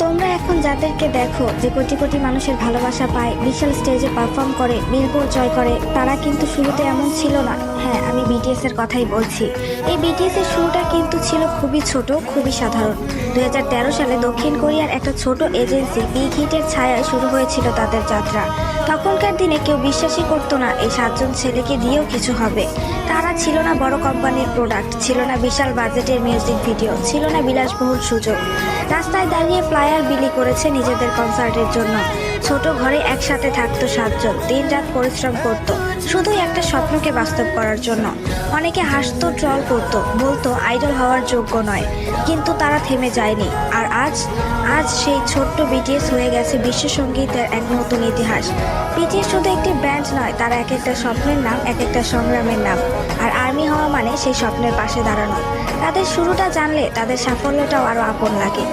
তোমরা এখন যাদেরকে দেখো যে কোটি কোটি মানুষের ভালোবাসা পায়, বিশাল স্টেজে পারফর্ম করে, বিলবোর্ড জয় করে, তারা কিন্তু শুরুতে এমন ছিল না। হ্যাঁ, আমি বিটিএস এর কথাই বলছি। এই বিটিএস এর শুরুটা কিন্তু ছিল খুবই ছোট, খুবই সাধারণ। 2013 সালে দক্ষিণ কোরিয়ার একটা ছোট এজেন্সি বিগ হিটের ছায়ায় শুরু হয়েছিল তাদের যাত্রা। তখনকার দিনে কেউ বিশ্বাসই করতো না এই 7জন ছেলেকে দিয়েও কিছু হবে। তারা ছিল না বড় কোম্পানির প্রোডাক্ট, ছিল না বিশাল বাজেটের মিউজিক ভিডিও, ছিল না বিলাসবহুল সুযোগ। রাস্তায় দাঁড়িয়ে ফ্লায়ার বিলি করেছে নিজেদের কনসার্টের জন্য। ছোট ঘরে একসাথে থাকতো 7জন, দিনরাত পরিশ্রম করত শুধুই একটা স্বপ্নকে বাস্তব করার জন্য। অনেকে হাসতো, ট্রল করতো, বলতো আইডল হওয়ার যোগ্য নয়, কিন্তু তারা থেমে যায়নি। আর আজ সেই ছোট্ট বিটিএস হয়ে গেছে বিশ্ব সঙ্গীতের এক নতুন ইতিহাস। বিটিএস শুধু একটি ব্যান্ড নয়, তারা এক একটা স্বপ্নের নাম, এক একটা সংগ্রামের নাম। আর আর্মি হওয়া মানে সেই স্বপ্নের পাশে দাঁড়ানো। তাদের শুরুটা জানলে তাদের সাফল্যটাও আরো আপন লাগে।